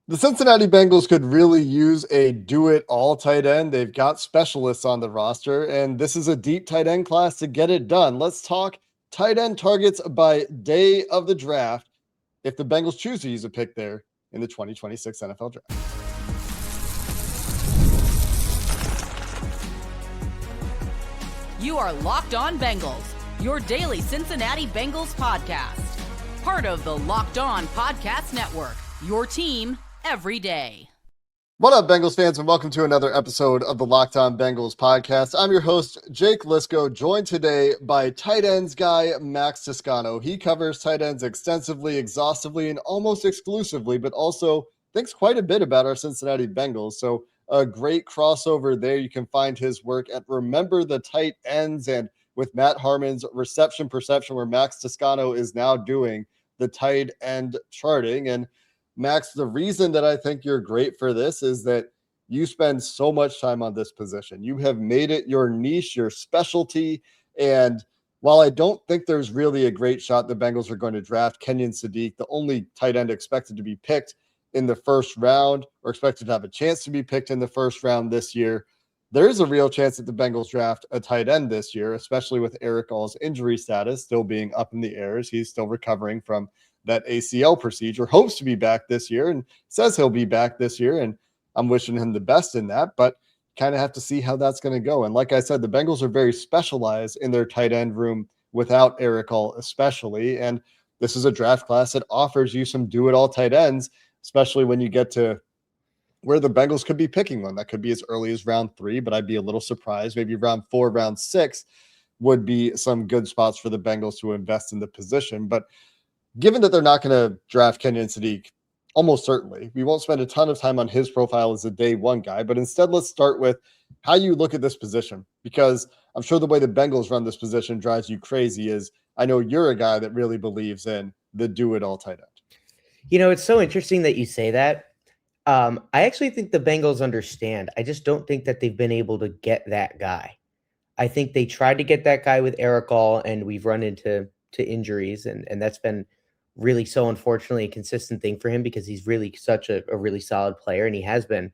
The Cincinnati Bengals could really use a do-it-all tight end. They've got specialists on the roster, and this is a deep tight end class to get it done. Let's talk tight end targets by day of the draft if the Bengals choose to use a pick there in the 2026 NFL Draft. You are Locked On Bengals, your daily Cincinnati Bengals podcast. Part of the Locked On Podcast Network, your team every day. What up, Bengals fans, and welcome to another episode of the Locked On Bengals podcast. I'm your host, Jake Liscow, joined today by tight ends guy Max Toscano. He covers tight ends extensively, exhaustively, and almost exclusively, but also thinks quite a bit about our Cincinnati Bengals. So a great crossover there. You can find his work at Remember the Tight Ends and with Matt Harmon's Reception Perception, where Max Toscano is now doing the tight end charting. And Max, the reason that I think you're great for this is that you spend so much time on this position. You have made it your niche, your specialty. And while I don't think there's really a great shot the Bengals are going to draft Kenyon Sadiq, the only tight end expected to be picked in the first round or expected to have a chance to be picked in the first round this year, there is a real chance that the Bengals draft a tight end this year, especially with Eric All's injury status still being up in the air as he's still recovering from that ACL procedure, hopes to be back this year and says he'll be back this year. And I'm wishing him the best in that, but kind of have to see how that's going to go. And like I said, the Bengals are very specialized in their tight end room without Eric All, especially. And this is a draft class that offers you some do-it-all tight ends, especially when you get to where the Bengals could be picking one. That could be as early as round 3, but I'd be a little surprised. Maybe round 4, round 6 would be some good spots for the Bengals to invest in the position. But given that they're not going to draft Kenyon Sadiq, almost certainly, we won't spend a ton of time on his profile as a day one guy, but instead let's start with how you look at this position, because I'm sure the way the Bengals run this position drives you crazy. Is I know you're a guy that really believes in the do-it-all tight end. You know, it's so interesting that you say that. I actually think the Bengals understand. I just don't think that they've been able to get that guy. I think they tried to get that guy with Eric All, and we've run into injuries, and that's been really so unfortunately a consistent thing for him because he's really such a really solid player, and he has been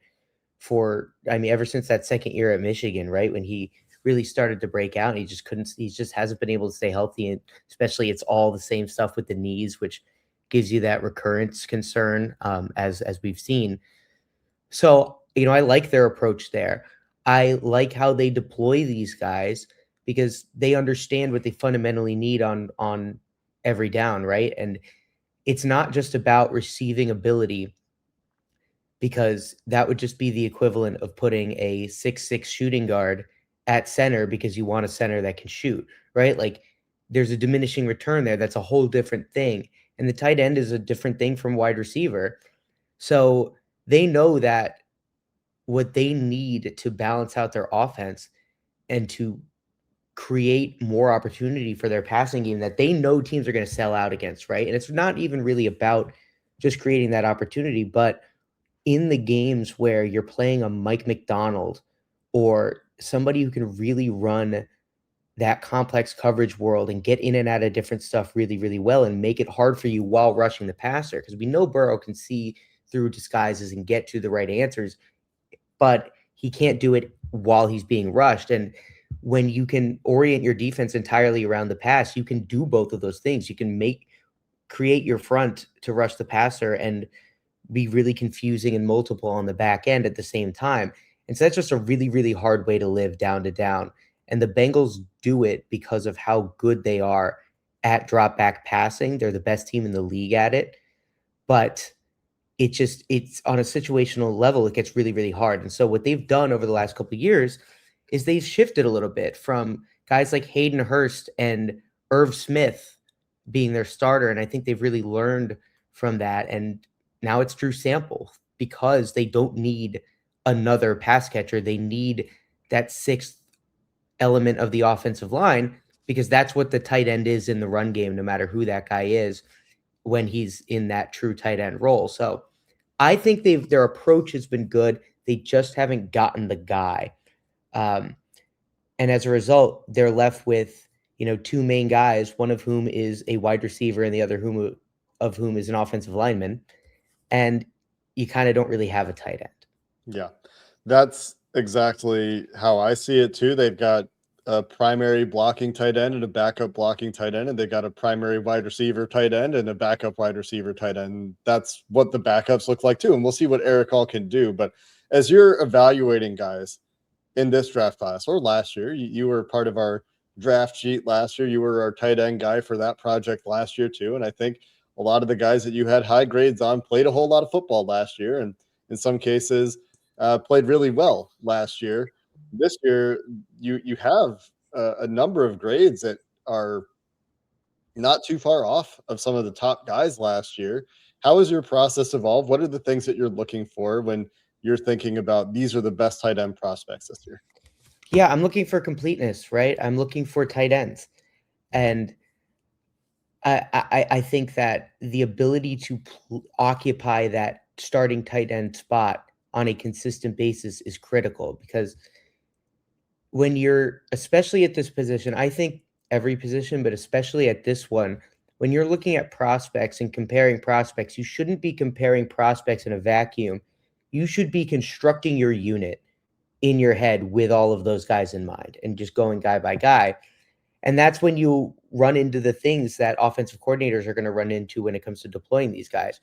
ever since that second year at Michigan, right? When he really started to break out, and he just hasn't been able to stay healthy, and especially it's all the same stuff with the knees, which gives you that recurrence concern, as we've seen. So, I like their approach there. I like how they deploy these guys because they understand what they fundamentally need on every down, right? And it's not just about receiving ability, because that would just be the equivalent of putting a 6'6" shooting guard at center because you want a center that can shoot, right? Like there's a diminishing return there. That's a whole different thing. And the tight end is a different thing from wide receiver. So they know that what they need to balance out their offense and to create more opportunity for their passing game that they know teams are going to sell out against, right? And it's not even really about just creating that opportunity, but in the games where you're playing a Mike McDonald or somebody who can really run that complex coverage world and get in and out of different stuff really, really well and make it hard for you while rushing the passer. Because we know Burrow can see through disguises and get to the right answers, but he can't do it while he's being rushed. And when you can orient your defense entirely around the pass, you can do both of those things. You can create your front to rush the passer and be really confusing and multiple on the back end at the same time. And so that's just a really, really hard way to live down to down. And the Bengals do it because of how good they are at drop back passing. They're the best team in the league at it. But it's on a situational level, it gets really, really hard. And so what they've done over the last couple of years is they've shifted a little bit from guys like Hayden Hurst and Irv Smith being their starter. And I think they've really learned from that. And now it's Drew Sample because they don't need another pass catcher. They need that sixth element of the offensive line because that's what the tight end is in the run game, no matter who that guy is when he's in that true tight end role. So I think their approach has been good. They just haven't gotten the guy. And as a result, they're left with, two main guys, one of whom is a wide receiver and the other of whom is an offensive lineman. And you kind of don't really have a tight end. Yeah, that's exactly how I see it too. They've got a primary blocking tight end and a backup blocking tight end, and they got a primary wide receiver tight end and a backup wide receiver tight end. That's what the backups look like too. And we'll see what Eric All can do. But as you're evaluating guys in this draft class or last year, you were part of our draft sheet last year. You were our tight end guy for that project last year too. And I think a lot of the guys that you had high grades on played a whole lot of football last year, and in some cases played really well last year. This year, you have a number of grades that are not too far off of some of the top guys last year. How has your process evolved? What are the things that you're looking for when you're thinking about these are the best tight end prospects this year? Yeah, I'm looking for completeness, right? I'm looking for tight ends. And I think that the ability to occupy that starting tight end spot on a consistent basis is critical, because when you're, especially at this position, I think every position, but especially at this one, when you're looking at prospects and comparing prospects, you shouldn't be comparing prospects in a vacuum. You should be constructing your unit in your head with all of those guys in mind and just going guy by guy. And that's when you run into the things that offensive coordinators are going to run into when it comes to deploying these guys.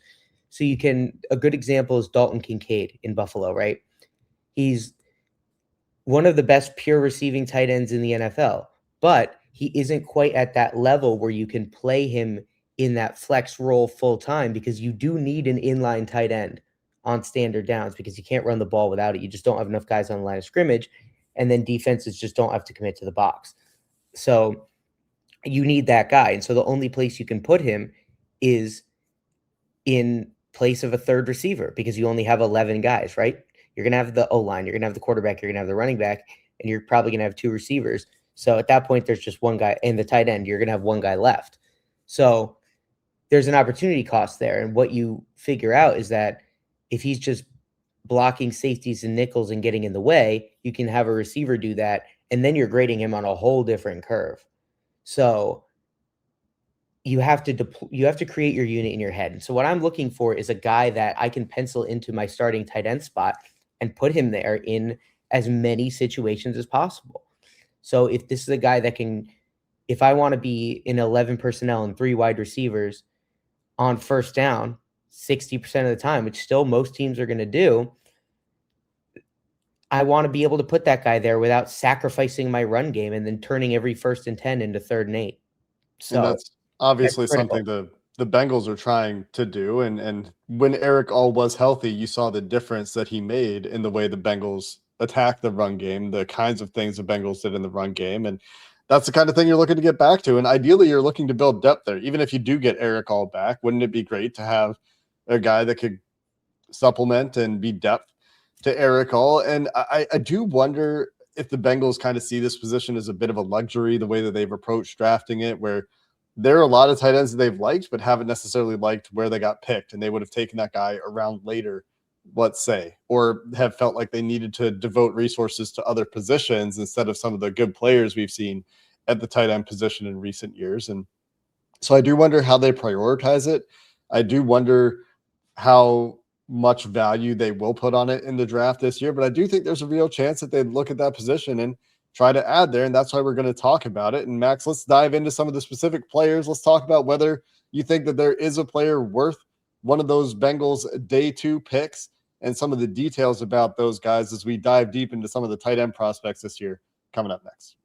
So a good example is Dalton Kincaid in Buffalo, right? He's one of the best pure receiving tight ends in the NFL, but he isn't quite at that level where you can play him in that flex role full time, because you do need an inline tight end on standard downs, because you can't run the ball without it. You just don't have enough guys on the line of scrimmage, and then defenses just don't have to commit to the box. So you need that guy. And so the only place you can put him is in place of a third receiver, because you only have 11 guys, right? You're going to have the O-line, you're going to have the quarterback, you're going to have the running back, and you're probably going to have two receivers. So at that point, there's just one guy, and the tight end, you're going to have one guy left. So there's an opportunity cost there. And what you figure out is that if he's just blocking safeties and nickels and getting in the way, you can have a receiver do that, and then you're grading him on a whole different curve. So you have to create your unit in your head. And so what I'm looking for is a guy that I can pencil into my starting tight end spot and put him there in as many situations as possible. So if this is a guy that can, if I want to be in 11 personnel and 3 wide receivers on first down 60% of the time, which still most teams are going to do, I want to be able to put that guy there without sacrificing my run game and then turning every 1st and 10 into 3rd and 8. So and that's obviously something the Bengals are trying to do. And when Eric All was healthy, you saw the difference that he made in the way the Bengals attacked the run game, the kinds of things the Bengals did in the run game. And that's the kind of thing you're looking to get back to. And ideally, you're looking to build depth there. Even if you do get Eric All back, wouldn't it be great to have a guy that could supplement and be depth to Eric All? And I do wonder if the Bengals kind of see this position as a bit of a luxury, the way that they've approached drafting it, where there are a lot of tight ends that they've liked, but haven't necessarily liked where they got picked. And they would have taken that guy around later, let's say, or have felt like they needed to devote resources to other positions instead of some of the good players we've seen at the tight end position in recent years. And so I do wonder how they prioritize it. I do wonder how much value they will put on it in the draft this year, but I do think there's a real chance that they'd look at that position and try to add there. And that's why we're going to talk about it. And Max, let's dive into some of the specific players. Let's talk about whether you think that there is a player worth one of those Bengals day 2 picks and some of the details about those guys as we dive deep into some of the tight end prospects this year coming up next.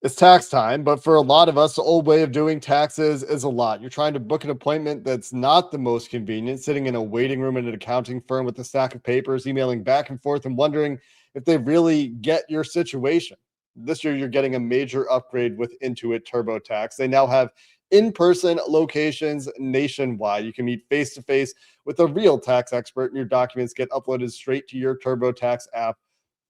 It's tax time, but for a lot of us, the old way of doing taxes is a lot. You're trying to book an appointment that's not the most convenient, sitting in a waiting room at an accounting firm with a stack of papers, emailing back and forth and wondering if they really get your situation. This year, you're getting a major upgrade with Intuit TurboTax. They now have in-person locations nationwide. You can meet face-to-face with a real tax expert, and your documents get uploaded straight to your TurboTax app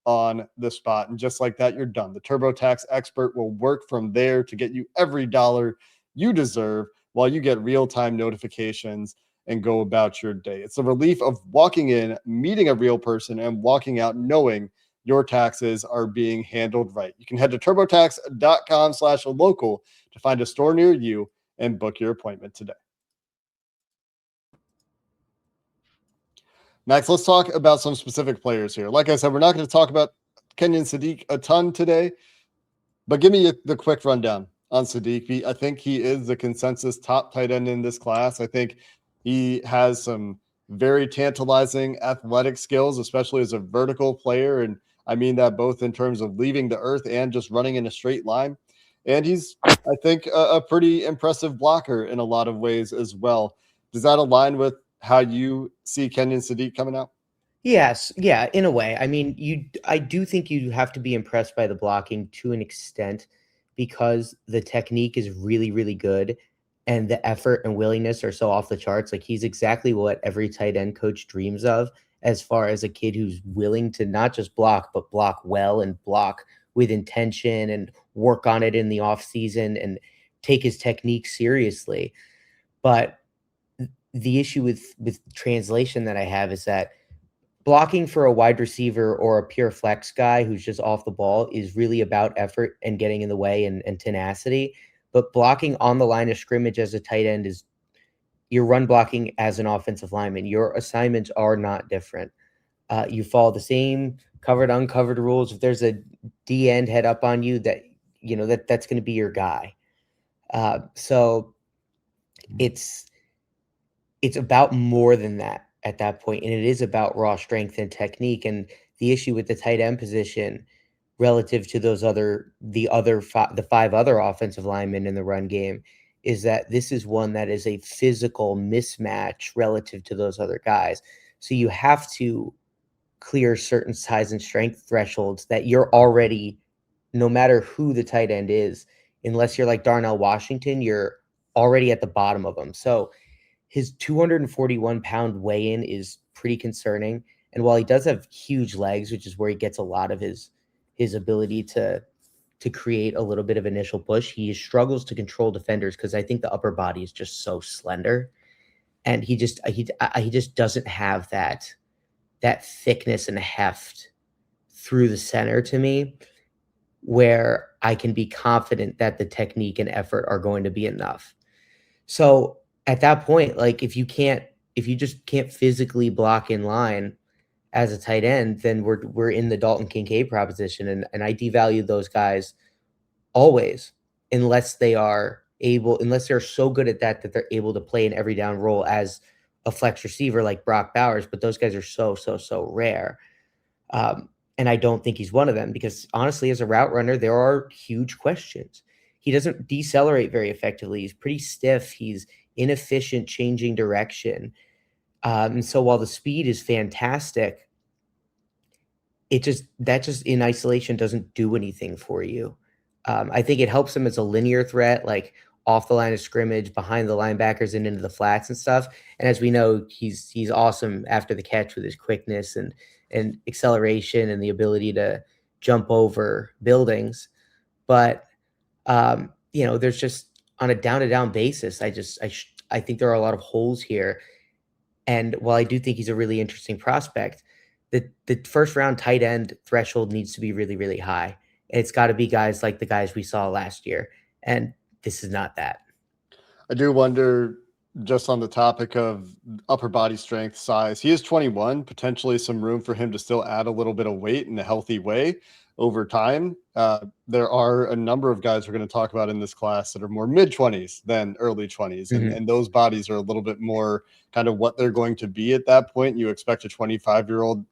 on the spot. And just like that, you're done. The TurboTax expert will work from there to get you every dollar you deserve while you get real-time notifications and go about your day. It's the relief of walking in, meeting a real person, and walking out knowing your taxes are being handled right. You can head to turbotax.com/local to find a store near you and book your appointment today. Max, let's talk about some specific players here. Like I said, we're not going to talk about Kenyon Sadiq a ton today, but give me the quick rundown on Sadiq. I think he is the consensus top tight end in this class. I think he has some very tantalizing athletic skills, especially as a vertical player. And I mean that both in terms of leaving the earth and just running in a straight line. And he's, I think, a pretty impressive blocker in a lot of ways as well. Does that align with how you see Kenyon Sadiq coming out? Yes, yeah, in a way. I mean, I do think you have to be impressed by the blocking to an extent because the technique is really, really good and the effort and willingness are so off the charts. Like he's exactly what every tight end coach dreams of as far as a kid who's willing to not just block, but block well and block with intention and work on it in the off season and take his technique seriously. But the issue with translation that I have is that blocking for a wide receiver or a pure flex guy who's just off the ball is really about effort and getting in the way and tenacity. But blocking on the line of scrimmage as a tight end is you're run blocking as an offensive lineman. Your assignments are not different. You follow the same covered, uncovered rules. If there's a D end head up on you, that's going to be your guy. So it's about more than that at that point, and it is about raw strength and technique. And the issue with the tight end position relative to the five other offensive linemen in the run game is that this is one that is a physical mismatch relative to those other guys. So you have to clear certain size and strength thresholds that you're already, no matter who the tight end is, unless you're like Darnell Washington, you're already at the bottom of them. So his 241-pound weigh-in is pretty concerning. And while he does have huge legs, which is where he gets a lot of his ability to create a little bit of initial push, he struggles to control defenders because I think the upper body is just so slender. And he just doesn't have that thickness and heft through the center to me where I can be confident that the technique and effort are going to be enough. So at that point, like if you just can't physically block in line as a tight end, then we're in the Dalton Kincaid proposition. And I devalue those guys always, unless they're so good at that they're able to play an every down role as a flex receiver like Brock Bowers. But those guys are so rare. And I don't think he's one of them because honestly, as a route runner, there are huge questions. He doesn't decelerate very effectively. He's pretty stiff. He's inefficient changing direction. And so while the speed is fantastic, that just in isolation doesn't do anything for you. I think it helps him as a linear threat, like off the line of scrimmage, behind the linebackers and into the flats and stuff. And as we know, he's awesome after the catch with his quickness and acceleration and the ability to jump over buildings. But, there's just on a down-to-down basis, I think there are a lot of holes here. And while I do think he's a really interesting prospect, the first-round tight end threshold needs to be really, really high. And it's got to be guys like the guys we saw last year. And this is not that. I do wonder, just on the topic of upper body strength, size, he is 21, potentially some room for him to still add a little bit of weight in a healthy way over time. There are a number of guys we're going to talk about in this class that are more mid-20s than early 20s. Mm-hmm. And those bodies are a little bit more kind of what they're going to be at that point. You expect a 25-year-old,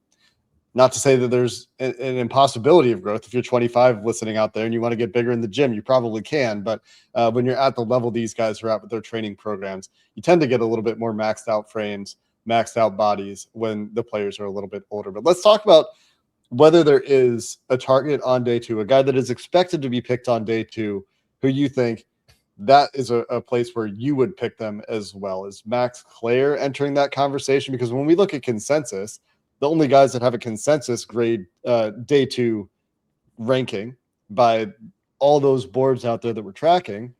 not to say that there's an impossibility of growth. If you're 25 listening out there and you want to get bigger in the gym, you probably can. But when you're at the level these guys are at with their training programs, you tend to get a little bit more maxed out frames, maxed out bodies when the players are a little bit older. But let's talk about whether there is a target on day two, a guy that is expected to be picked on day two, who you think that is a place where you would pick them as well. Is Max Klare entering that conversation? Because when we look at consensus, the only guys that have a consensus grade day two ranking by all those boards out there that we're tracking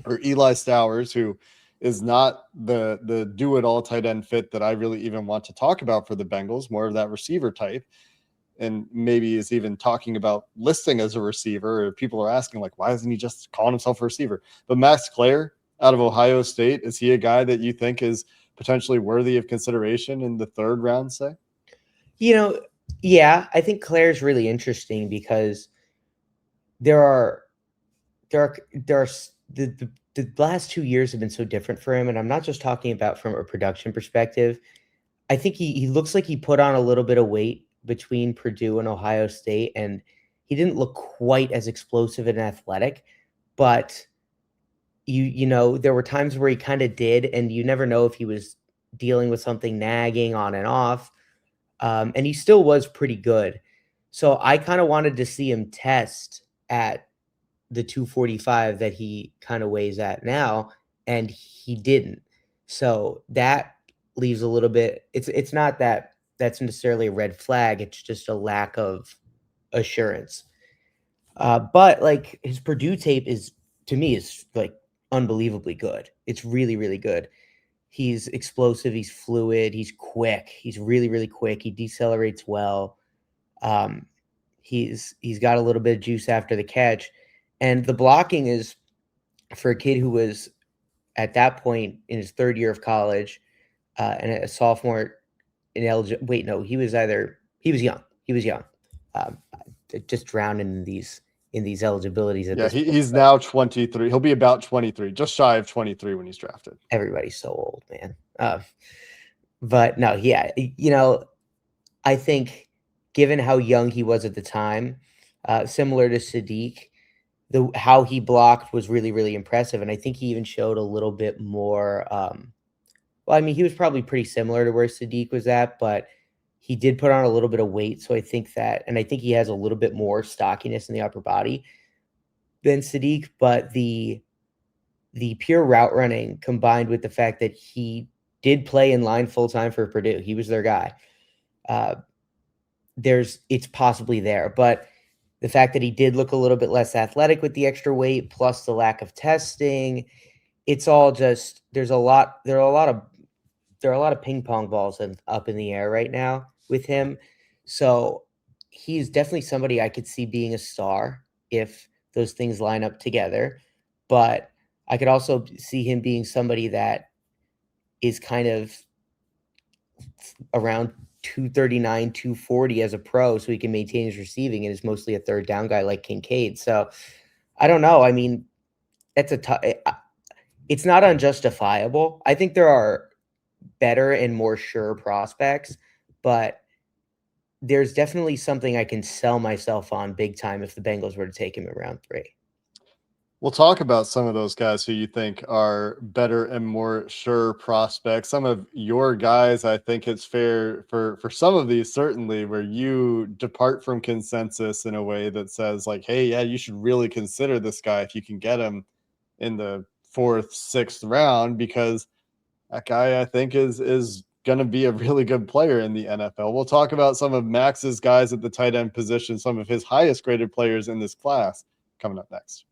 are Eli Stowers, who is not the do-it-all tight end fit that I really even want to talk about for the Bengals, more of that receiver type. And maybe is even talking about listing as a receiver. Or people are asking, like, why isn't he just calling himself a receiver? But Max Klare out of Ohio State, is he a guy that you think is potentially worthy of consideration in the third round, say? Yeah, I think Klare's really interesting because there are the last 2 years have been so different for him, and I'm not just talking about from a production perspective. I think he looks like he put on a little bit of weight between Purdue and Ohio State, and he didn't look quite as explosive and athletic, but there were times where he kind of did, and you never know if he was dealing with something nagging on and off. And he still was pretty good. So I kind of wanted to see him test at the 245 that he kind of weighs at now, and he didn't. So that leaves a little bit. It's not that that's necessarily a red flag. It's just a lack of assurance. But like his Purdue tape to me is like unbelievably good. It's really, really good. He's explosive. He's fluid. He's quick. He's really, really quick. He decelerates well. He's got a little bit of juice after the catch, and the blocking is for a kid who was at that point in his third year of college and a sophomore Wait, no, he was young. He was young. Just drowning in these eligibilities. He's now 23. He'll be about 23, just shy of 23 when he's drafted. Everybody's so old, man. But no, yeah, I think given how young he was at the time, similar to Sadiq, how he blocked was really, really impressive. And I think he even showed a little bit more. He was probably pretty similar to where Sadiq was at, but he did put on a little bit of weight. So I think he has a little bit more stockiness in the upper body than Sadiq, but the pure route running combined with the fact that he did play in line full time for Purdue, he was their guy. It's possibly there, but the fact that he did look a little bit less athletic with the extra weight, plus the lack of testing, it's all just there are a lot of ping pong balls up in the air right now with him. So he's definitely somebody I could see being a star if those things line up together. But I could also see him being somebody that is kind of around 239, 240 as a pro, so he can maintain his receiving and is mostly a third down guy like Kincaid. So I don't know. I mean, it's not unjustifiable. I think there are better and more sure prospects, but there's definitely something I can sell myself on big time if the Bengals were to take him in round 3. We'll talk about some of those guys who you think are better and more sure prospects. Some of your guys, I think it's fair for some of these, certainly, where you depart from consensus in a way that says like, hey, yeah, you should really consider this guy if you can get him in the 4th, 6th round, because that guy, I think, is going to be a really good player in the NFL. We'll talk about some of Max's guys at the tight end position, some of his highest graded players in this class, coming up next.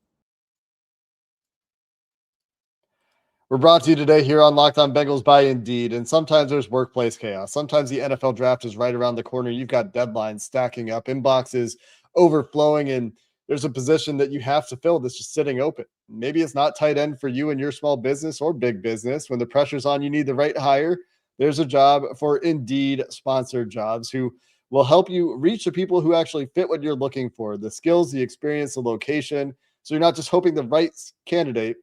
We're brought to you today here on Locked On Bengals by Indeed, and sometimes there's workplace chaos. Sometimes the NFL draft is right around the corner. You've got deadlines stacking up, inboxes overflowing, and there's a position that you have to fill that's just sitting open. Maybe it's not tight end for you and your small business or big business. When the pressure's on, you need the right hire. There's a job for Indeed sponsored jobs who will help you reach the people who actually fit what you're looking for, the skills, the experience, the location. So you're not just hoping the right candidate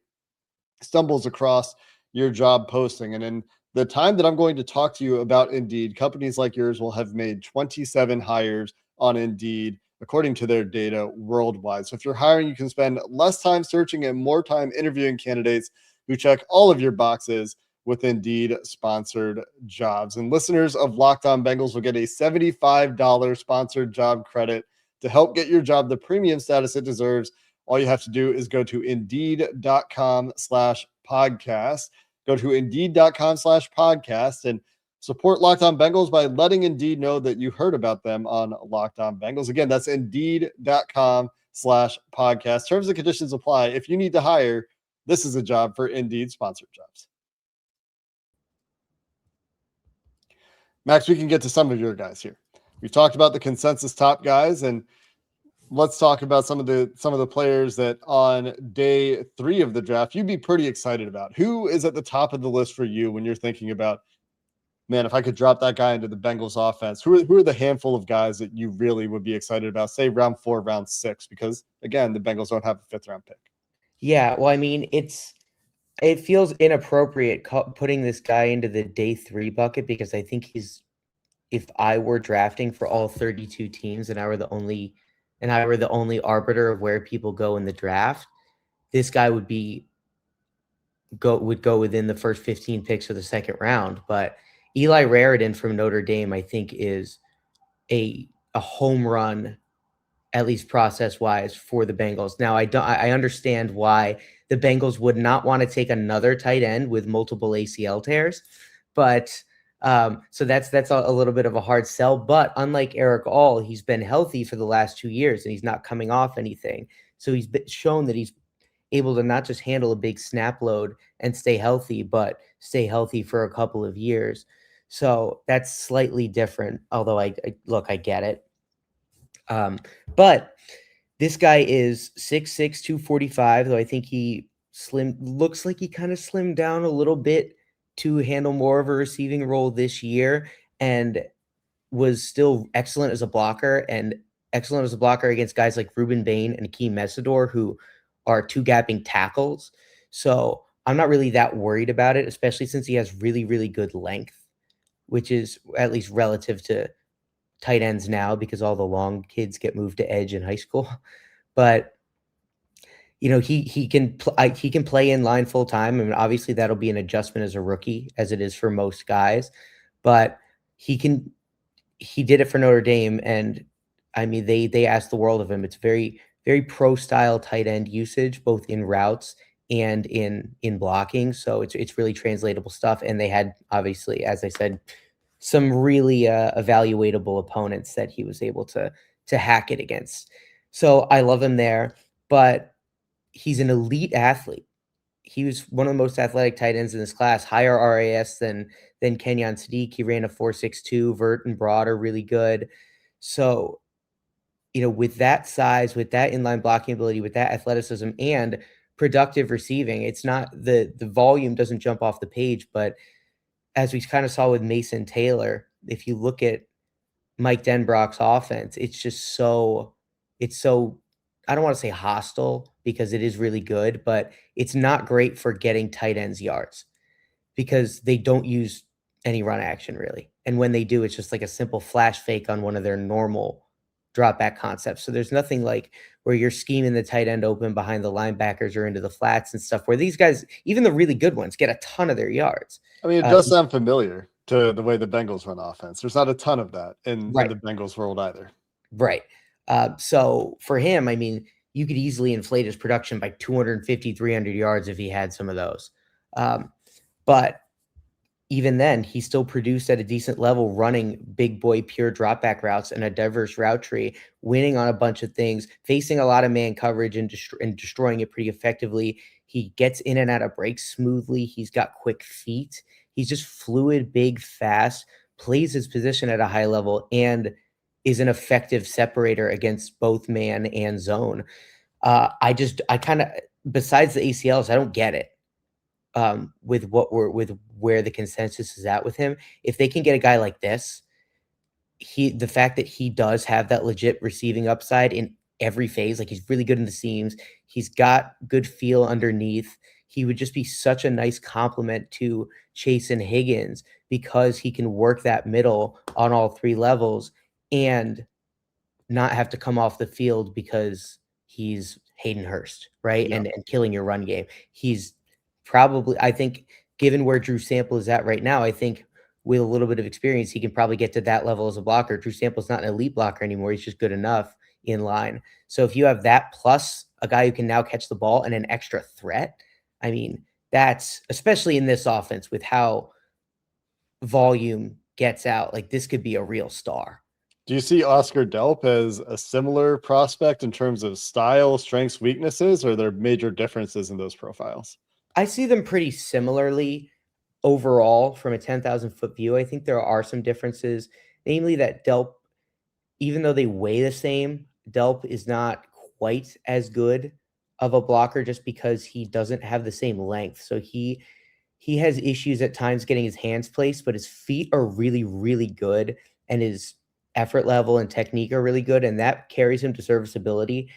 stumbles across your job posting. And in the time that I'm going to talk to you about Indeed, companies like yours will have made 27 hires on Indeed, according to their data worldwide. So if you're hiring, you can spend less time searching and more time interviewing candidates who check all of your boxes with Indeed sponsored jobs. And listeners of Locked On Bengals will get a $75 sponsored job credit to help get your job the premium status it deserves. All you have to do is go to Indeed.com/podcast. Go to Indeed.com/podcast and support Locked On Bengals by letting Indeed know that you heard about them on Locked On Bengals. Again, that's Indeed.com/podcast. Terms and conditions apply. If you need to hire, this is a job for Indeed sponsored jobs. Max, we can get to some of your guys here. We've talked about the consensus top guys, and let's talk about some of the players that on day 3 of the draft you'd be pretty excited about. Who is at the top of the list for you when you're thinking about, man, if I could drop that guy into the Bengals offense? Who are the handful of guys that you really would be excited about, say round 4, round 6? Because again, the Bengals don't have a 5th round pick. Yeah, well, I mean, it feels inappropriate putting this guy into the day 3 bucket because I think if I were drafting for all 32 teams and I were the only arbiter of where people go in the draft, this guy would go within the first 15 picks of the second round. But Eli Raridon from Notre Dame, I think, is a home run, at least process wise, for the Bengals. Now, I understand why the Bengals would not want to take another tight end with multiple ACL tears, but so that's a little bit of a hard sell. But unlike Eric All, he's been healthy for the last 2 years and he's not coming off anything. So he's shown that he's able to not just handle a big snap load and stay healthy, but stay healthy for a couple of years. So that's slightly different. Although I get it. But this guy is 6'6", 245, though I think he looks like he kind of slimmed down a little bit to handle more of a receiving role this year, and was still excellent as a blocker against guys like Ruben Bain and Akeem Mesidor, who are 2-gapping tackles. So I'm not really that worried about it, especially since he has really, really good length, which is at least relative to tight ends now because all the long kids get moved to edge in high school. But he can play in line full time. I mean, obviously that'll be an adjustment as a rookie, as it is for most guys. But he did it for Notre Dame, and I mean they asked the world of him. It's very, very pro style tight end usage, both in routes and in blocking. So it's really translatable stuff. And they had, obviously, as I said, some really evaluatable opponents that he was able to hack it against. So I love him there, but he's an elite athlete. He was one of the most athletic tight ends in this class, higher RAS than Kenyon Sadiq. He ran a 4.62. Vert and broad are really good. So, with that size, with that inline blocking ability, with that athleticism and productive receiving, it's not the volume doesn't jump off the page, but as we kind of saw with Mason Taylor, if you look at Mike Denbrock's offense, it's so, I don't want to say hostile because it is really good, but it's not great for getting tight ends yards because they don't use any run action really. And when they do, it's just like a simple flash fake on one of their normal drop back concepts. So there's nothing like where you're scheming the tight end open behind the linebackers or into the flats and stuff, where these guys, even the really good ones, get a ton of their yards. I mean, it does sound familiar to the way the Bengals run offense. There's not a ton of that in the Bengals world either. Right. So for him, I mean, you could easily inflate his production by 250, 300 yards if he had some of those. But even then, he still produced at a decent level, running big boy pure drop back routes and a diverse route tree, winning on a bunch of things, facing a lot of man coverage and destroying it pretty effectively. He gets in and out of breaks smoothly. He's got quick feet. He's just fluid, big, fast, plays his position at a high level, and is an effective separator against both man and zone. I kind of, besides the ACLs, I don't get it. With where the consensus is at with him. If they can get a guy like this, the fact that he does have that legit receiving upside in every phase, like he's really good in the seams, he's got good feel underneath. He would just be such a nice complement to Chase and Higgins because he can work that middle on all 3 levels and not have to come off the field because he's Hayden Hurst, right? Yeah. And killing your run game. He's probably, I think, given where Drew Sample is at right now, I think with a little bit of experience, he can probably get to that level as a blocker. Drew Sample's not an elite blocker anymore. He's just good enough in line. So if you have that plus a guy who can now catch the ball and an extra threat, I mean, that's, especially in this offense with how volume gets out, like this could be a real star. Do you see Oscar Delp as a similar prospect in terms of style, strengths, weaknesses, or are there major differences in those profiles? I see them pretty similarly overall from a 10,000 foot view. I think there are some differences, namely that Delp, even though they weigh the same, Delp is not quite as good of a blocker just because he doesn't have the same length. So he has issues at times getting his hands placed, but his feet are really, really good, and his effort level and technique are really good, and that carries him to serviceability.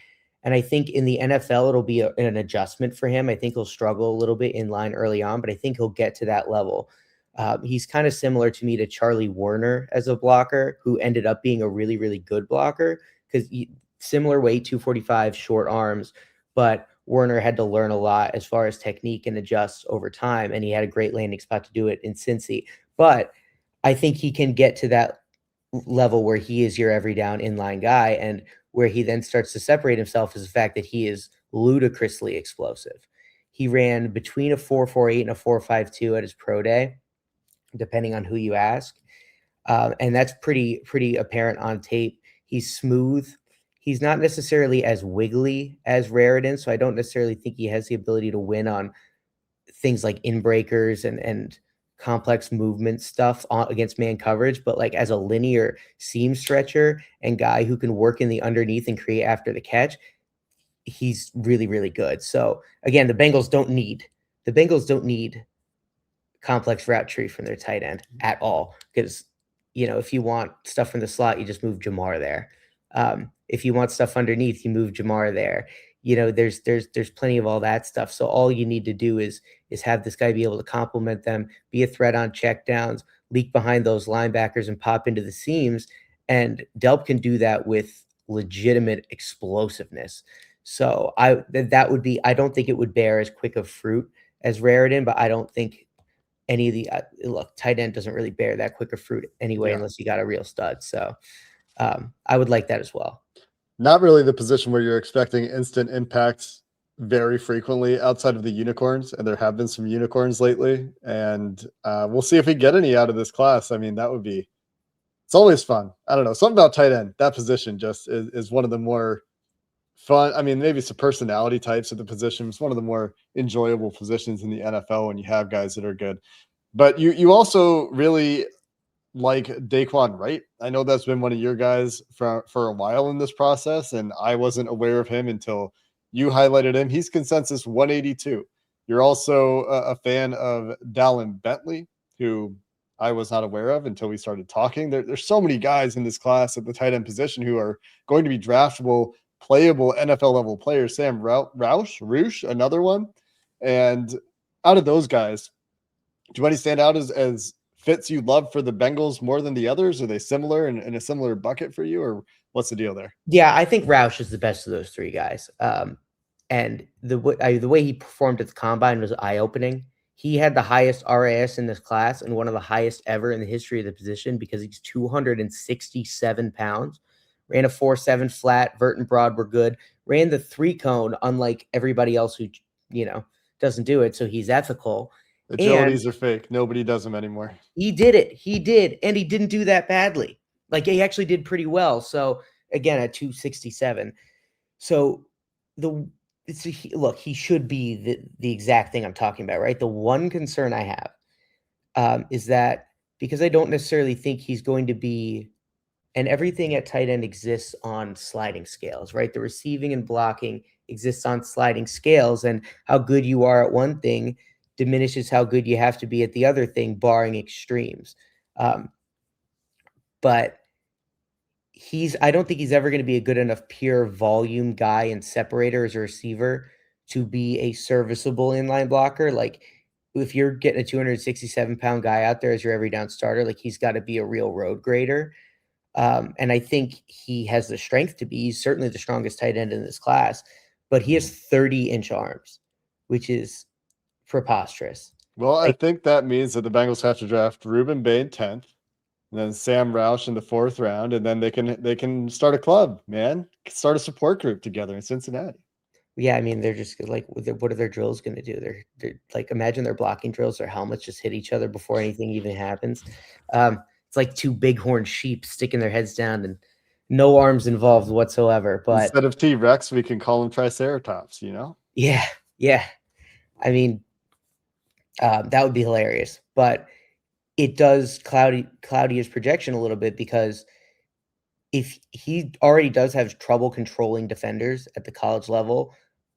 And I think in the NFL, it'll be an adjustment for him. I think he'll struggle a little bit in line early on, but I think he'll get to that level. He's kind of similar to me to Charlie Warner as a blocker, who ended up being a really, really good blocker because similar weight, 245, short arms, but Warner had to learn a lot as far as technique and adjust over time, and he had a great landing spot to do it in Cincy. But I think he can get to that level where he is your every down inline guy, and where he then starts to separate himself is the fact that he is ludicrously explosive. He ran between a 4.48 and a 4.52 at his pro day, depending on who you ask. And that's pretty apparent on tape. He's smooth. He's not necessarily as wiggly as Raridon, so I don't necessarily think he has the ability to win on things like in breakers and complex movement stuff against man coverage, but like as a linear seam stretcher and guy who can work in the underneath and create after the catch, he's really, really good. So again, the Bengals don't need complex route tree from their tight end at all, because if you want stuff from the slot, you just move Jamar there. If you want stuff underneath, you move Jamar there. There's plenty of all that stuff. So all you need to do is have this guy be able to complement them, be a threat on checkdowns, leak behind those linebackers and pop into the seams. And Delp can do that with legitimate explosiveness. So I don't think it would bear as quick of fruit as Raridon, but I don't think any of the tight end doesn't really bear that quick of fruit anyway, unless you got a real stud. So I would like that as well. Not really the position where you're expecting instant impacts very frequently outside of the unicorns, and there have been some unicorns lately, and we'll see if we get any out of this class. I mean, it's always fun. I don't know, something about tight end, that position just is one of the more fun. I mean, maybe it's the personality types of the position. It's one of the more enjoyable positions in the NFL when you have guys that are good. But you also really like Daquan Wright. I know that's been one of your guys for a while in this process, and I wasn't aware of him until you highlighted him. He's consensus 182. You're also a fan of Dallin Bentley, who I was not aware of until we started talking. There's so many guys in this class at the tight end position who are going to be draftable, playable NFL level players. Sam Roush, another one. And out of those guys, do any stand out as fits you love for the Bengals more than the others? Are they similar in a similar bucket for you, or what's the deal there? Yeah, I think Roush is the best of those three guys. And the way he performed at the combine was eye-opening. He had the highest RAS in this class and one of the highest ever in the history of the position, because he's 267 pounds. Ran a 4.7 flat, vert and broad were good. Ran the 3-cone, unlike everybody else who doesn't do it. So he's ethical. Agilities are fake. Nobody does them anymore. He did it. He did. And he didn't do that badly. Like, he actually did pretty well. So again, at 267. So he should be the exact thing I'm talking about, right? The one concern I have is that, because I don't necessarily think he's going to be, and everything at tight end exists on sliding scales, right? The receiving and blocking exists on sliding scales, and how good you are at one thing diminishes how good you have to be at the other thing, barring extremes. But I don't think he's ever going to be a good enough pure volume guy and separator as a receiver to be a serviceable inline blocker. Like, if you're getting a 267-pound guy out there as your every down starter, like, he's got to be a real road grader. And I think he has the strength to be. He's certainly the strongest tight end in this class, but he has 30-inch arms, which is preposterous. Well, I think that means that the Bengals have to draft Reuben Bain 10th, and then Sam Roush in the 4th round, and then they can start a club, man. Start a support group together in Cincinnati. Yeah, I mean, they're just like, what are their drills going to do? They're like, imagine their blocking drills. Their helmets just hit each other before anything even happens. It's like two bighorn sheep sticking their heads down and no arms involved whatsoever. But instead of T-Rex, we can call them Triceratops, Yeah. I mean, that would be hilarious. But it does cloudy his projection a little bit, because if he already does have trouble controlling defenders at the college level,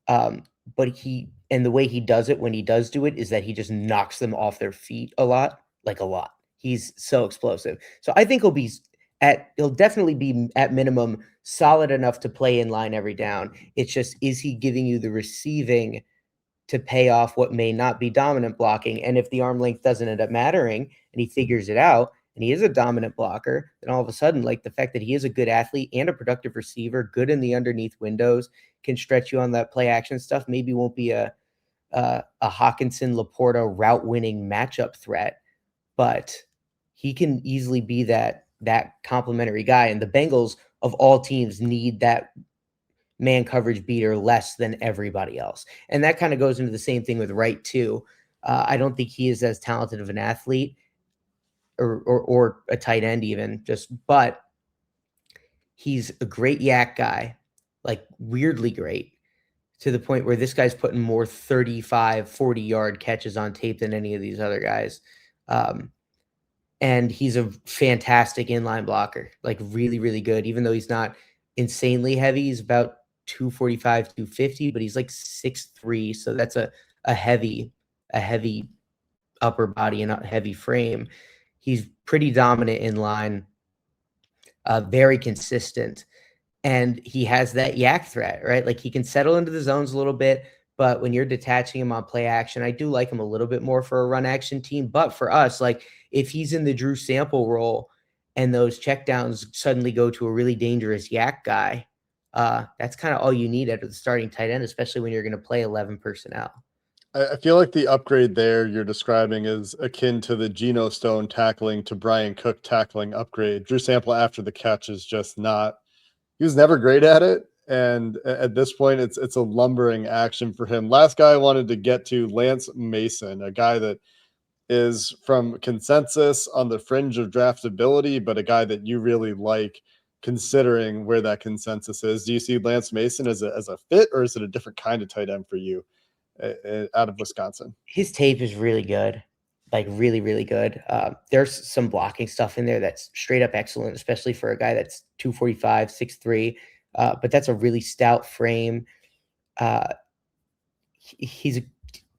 but the way he does it when he does do it is that he just knocks them off their feet a lot, like a lot. He's so explosive. So I think he'll definitely be at minimum solid enough to play in line every down. It's just, is he giving you the receiving to pay off what may not be dominant blocking? And if the arm length doesn't end up mattering and he figures it out and he is a dominant blocker, then all of a sudden, like the fact that he is a good athlete and a productive receiver, good in the underneath windows, can stretch you on that play action stuff, maybe won't be a Hawkinson Laporta route winning matchup threat, but he can easily be that complementary guy. And the Bengals of all teams need that man coverage beater less than everybody else. And that kind of goes into the same thing with Wright too. I don't think he is as talented of an athlete or a tight end even, but he's a great yak guy, like weirdly great, to the point where this guy's putting more 35, 40-yard catches on tape than any of these other guys. And he's a fantastic inline blocker, like really, really good, even though he's not insanely heavy. He's about 245, 250, but he's like 6'3". So that's a heavy upper body and a heavy frame. He's pretty dominant in line, very consistent. And he has that yak threat, right? Like he can settle into the zones a little bit, but when you're detaching him on play action, I do like him a little bit more for a run action team. But for us, like if he's in the Drew Sample role and those checkdowns suddenly go to a really dangerous yak guy, that's kind of all you need out of the starting tight end, especially when you're going to play 11 personnel. I feel like the upgrade there you're describing is akin to the Geno Stone tackling to Brian Cook tackling upgrade. Drew Sample after the catch is just not, he was never great at it. And at this point, it's a lumbering action for him. Last guy I wanted to get to, Lance Mason, a guy that is from consensus on the fringe of draftability, but a guy that you really like considering where that consensus is. Do you see Lance Mason as a fit, or is it a different kind of tight end for you out of Wisconsin? His tape is really good, like really, really good. There's some blocking stuff in there that's straight up excellent, especially for a guy that's 245, 6'3". But that's a really stout frame.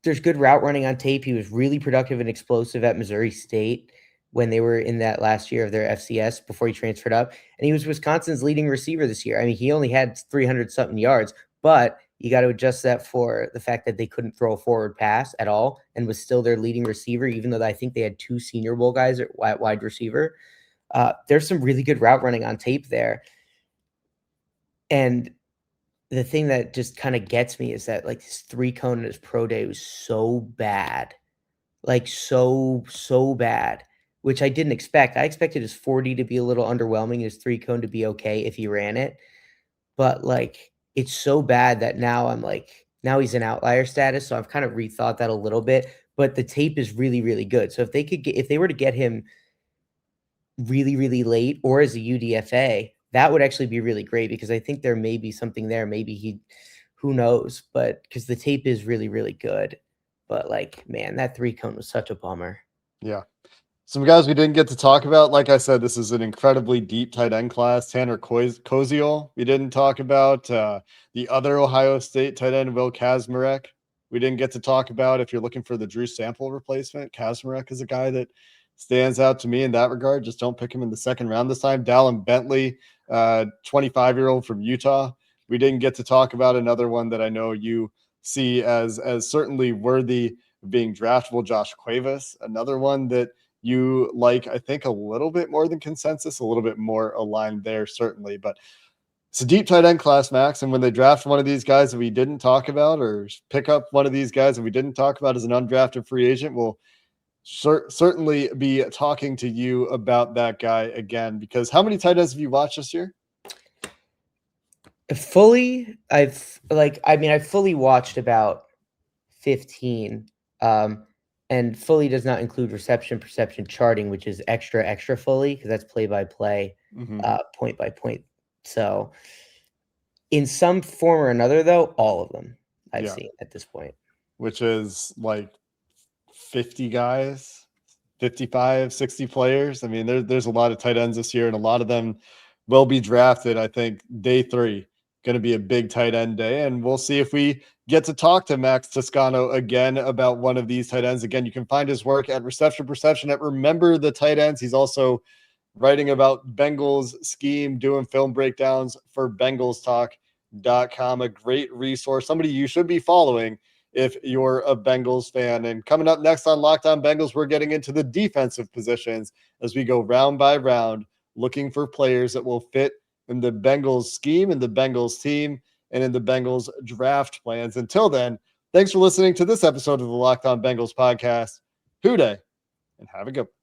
There's good route running on tape. He was really productive and explosive at Missouri State when they were in that last year of their FCS before he transferred up. And he was Wisconsin's leading receiver this year. I mean, he only had 300-something yards, but you got to adjust that for the fact that they couldn't throw a forward pass at all and was still their leading receiver, even though I think they had 2 Senior Bowl guys at wide receiver. There's some really good route running on tape there. And the thing that just kind of gets me is that like his 3-cone in his pro day was so bad, like so bad, which I didn't expect. I expected his 40 to be a little underwhelming, his 3-cone to be okay if he ran it. But like, it's so bad that now now he's in outlier status. So I've kind of rethought that a little bit, but the tape is really, really good. So if they were to get him really, really late or as a UDFA, that would actually be really great, because I think there may be something there. Maybe who knows, but because the tape is really, really good. But like, man, that 3-cone was such a bummer. Yeah. Some guys we didn't get to talk about. Like I said, this is an incredibly deep tight end class. Tanner Koziol, we didn't talk about. The other Ohio State tight end, Will Kazmarek, we didn't get to talk about. If you're looking for the Drew Sample replacement, Kazmarek is a guy that stands out to me in that regard. Just don't pick him in the second round this time. Dallin Bentley, 25-year-old from Utah. We didn't get to talk about. Another one that I know you see as certainly worthy of being draftable, Josh Cuevas, another one that you like, I think, a little bit more than consensus, a little bit more aligned there, certainly. But it's a deep tight end class, Max. And when they draft one of these guys that we didn't talk about, or pick up one of these guys that we didn't talk about as an undrafted free agent, we'll certainly be talking to you about that guy again. Because how many tight ends have you watched this year? I've fully watched about 15. And fully does not include reception perception charting, which is extra fully, because that's play by play, point by point. So in some form or another, though, all of them I've seen at this point. Which is like 50 guys, 55, 60 players. I mean, there's a lot of tight ends this year, and a lot of them will be drafted. I think day 3 going to be a big tight end day, and we'll see if we get to talk to Max Toscano again about one of these tight ends. Again, you can find his work at Reception Perception at Remember the Tight Ends. He's also writing about Bengals scheme, doing film breakdowns for BengalsTalk.com. A great resource, somebody you should be following if you're a Bengals fan. And coming up next on Locked On Bengals, we're getting into the defensive positions as we go round by round, looking for players that will fit in the Bengals scheme, in the Bengals team, and in the Bengals draft plans. Until then, thanks for listening to this episode of the Locked On Bengals podcast. Hoo day, and have a good one.